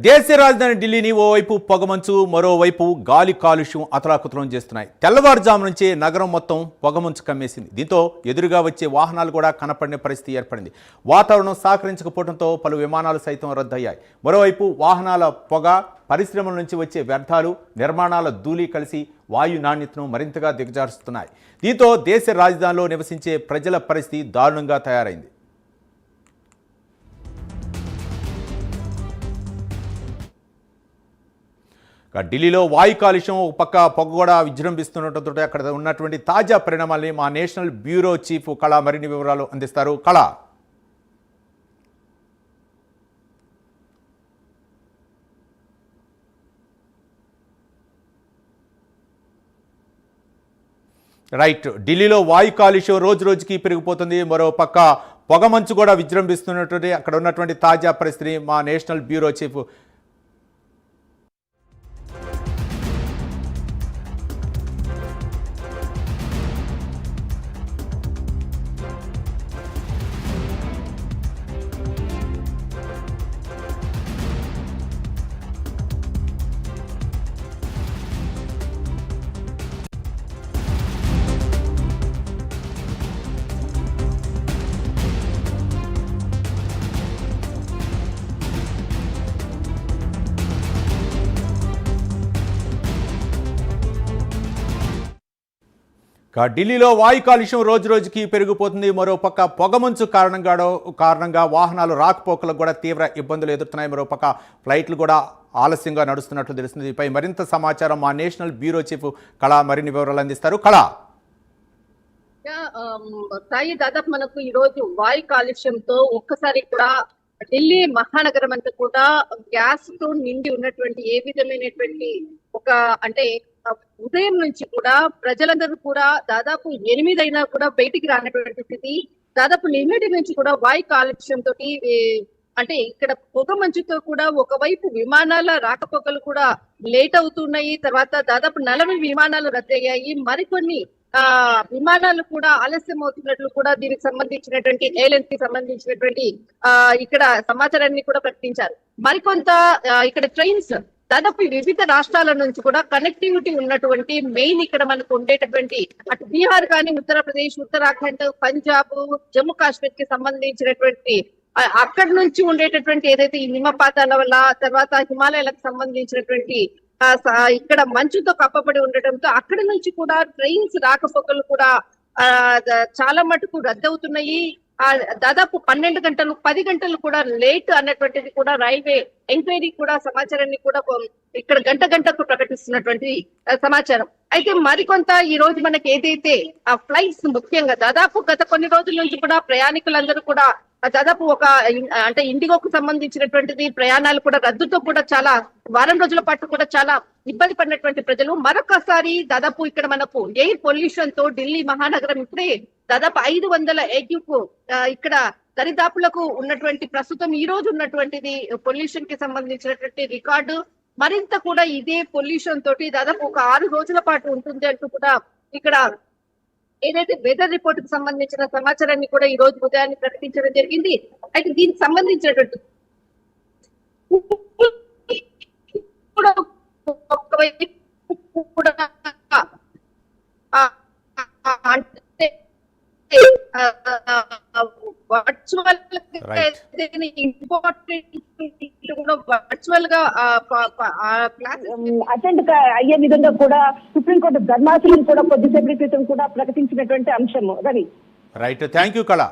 దేశ రాజధాని ఢిల్లీని ఓవైపు పొగమంచు మరోవైపు గాలి కాలుష్యం అతలాకుతలం చేస్తున్నాయి. తెల్లవారుజాము నుంచే నగరం మొత్తం పొగమంచు కమ్మేసింది. దీంతో ఎదురుగా వచ్చే వాహనాలు కూడా కనపడిన పరిస్థితి ఏర్పడింది. వాతావరణం సహకరించకపోవడంతో పలు విమానాలు సైతం రద్దయ్యాయి. మరోవైపు వాహనాల పొగ, పరిశ్రమల నుంచి వచ్చే వ్యర్థాలు, నిర్మాణాల ధూళి కలిసి వాయు నాణ్యతను మరింతగా దిగజారుస్తున్నాయి. దీంతో దేశ రాజధానిలో నివసించే ప్రజల పరిస్థితి దారుణంగా తయారైంది. ఢిల్లీలో వాయు కాలుష్యం ఒక పక్క పొగ కూడా విజృంభిస్తుండటంతో అక్కడ ఉన్నటువంటి తాజా పరిణామాల్ని మా నేషనల్ బ్యూరో చీఫ్ కళ మరిన్ని వివరాలు అందిస్తారు. కళ, రైట్. ఢిల్లీలో వాయు కాలుష్యం రోజు రోజుకి పెరిగిపోతుంది. మరో పక్క పొగమంచు కూడా విజృంభిస్తున్నటువంటి అక్కడ ఉన్నటువంటి తాజా పరిస్థితిని మా నేషనల్ బ్యూరో చీఫ్ ఢిల్లీలో వాయు కాలుష్యం రోజు రోజుకి పెరిగిపోతుంది. మరోపక్క పొగమంచు కారణంగా వాహనాలు రాకపోకలకు కూడా తీవ్ర ఇబ్బందులు ఎదుర్కొన్నాయి. మరోపక్క ఫ్లైట్లు కూడా ఆలస్యంగా నడుస్తున్నట్లు తెలుస్తుంది. దీనిపై మరింత సమాచారం మా నేషనల్ బ్యూరో చీఫ్ కళ మరిన్ని వివరాలు అందిస్తారు. కళ, సాయి, దాదాపు మనకు ఈ రోజు వాయు కాలుష్యంతో ఒక్కసారి కూడా ఢిల్లీ మహానగరం అంతా కూడా గ్యాస్ తో నిండి ఉన్నటువంటి ఏ విధమైనటువంటి ఒక అంటే ఉదయం నుంచి కూడా ప్రజలందరూ కూడా దాదాపు 8 అయినా కూడా బయటికి రానటువంటి స్థితి. దాదాపు నిన్నటి నుంచి కూడా వాయు కాలుష్యం తోటి అంటే ఇక్కడ పొగ మంచుతో కూడా ఒకవైపు విమానాల రాకపోకలు కూడా లేట్ అవుతున్నాయి. తర్వాత దాదాపు 40 విమానాలు రద్దయ్యాయి. మరికొన్ని విమానాలు కూడా ఆలస్యం అవుతున్నట్లు కూడా దీనికి సంబంధించినటువంటి ఎయిర్లైన్స్ కి సంబంధించినటువంటి ఇక్కడ సమాచారాన్ని కూడా ప్రకటించారు. మరికొంత ఇక్కడ ట్రైన్స్ దాదాపు వివిధ రాష్ట్రాల నుంచి కూడా కనెక్టివిటీ ఉన్నటువంటి మెయిన్ ఇక్కడ మనకు ఉండేటటువంటి అటు బీహార్ కానీ, ఉత్తరప్రదేశ్, ఉత్తరాఖండ్, పంజాబ్, జమ్మూ కాశ్మీర్ కి సంబంధించినటువంటి అక్కడి నుంచి ఉండేటటువంటి ఏదైతే ఈ హిమపాతాల వల్ల తర్వాత హిమాలయాలకు సంబంధించినటువంటి ఇక్కడ మంచుతో కప్పబడి ఉండటంతో అక్కడి నుంచి కూడా ట్రైన్స్ రాకపోకలు కూడా చాలా మటుకు రద్దవుతున్నాయి. దాదాపు 12 గంటలు 10 గంటలు కూడా లేట్ అన్నటువంటిది కూడా రైల్వే ఎంక్వైరీ కూడా సమాచారాన్ని కూడా ఇక్కడ గంటకు ప్రకటిస్తున్నటువంటి సమాచారం. అయితే మరికొంత ఈ రోజు మనకి ఏదైతే ఆ ఫ్లైట్స్ ముఖ్యంగా దాదాపు గత కొన్ని రోజుల నుంచి కూడా ప్రయాణికులందరూ కూడా దాదాపు ఒక అంటే ఇండిగోకు సంబంధించినటువంటిది ప్రయాణాలు కూడా రద్దుతో కూడా చాలా వారం రోజుల పాటు కూడా చాలా ఇబ్బంది పడినటువంటి ప్రజలు మరొకసారి దాదాపు ఇక్కడ మనకు ఎయిర్ పొల్యూషన్ తో ఢిల్లీ మహానగరం ఇప్పుడే దాదాపు 500 ఏక్యూకు ఇక్కడ దరిదాపులకు ఉన్నటువంటి ప్రస్తుతం ఈ రోజు ఉన్నటువంటిది పొల్యూషన్ కి సంబంధించినటువంటి రికార్డు. మరింత కూడా ఇదే పొల్యూషన్ తోటి దాదాపు ఒక 6 రోజుల పాటు ఉంటుంది అంటూ కూడా ఇక్కడ ఏదైతే వెదర్ రిపోర్ట్ కి సంబంధించిన సమాచారాన్ని కూడా ఈ రోజు ఉదయాన్ని ప్రకటించడం జరిగింది. అయితే దీనికి సంబంధించినటువంటి వర్చువల్ గా అటెండ్ అయ్యే విధంగా కూడా సుప్రీంకోర్టు ధర్మాసనం కూడా కొద్దిసేపటి క్రితం కూడా ప్రకటించినటువంటి అంశం. రవి, రైట్. థ్యాంక్ యూ కళ.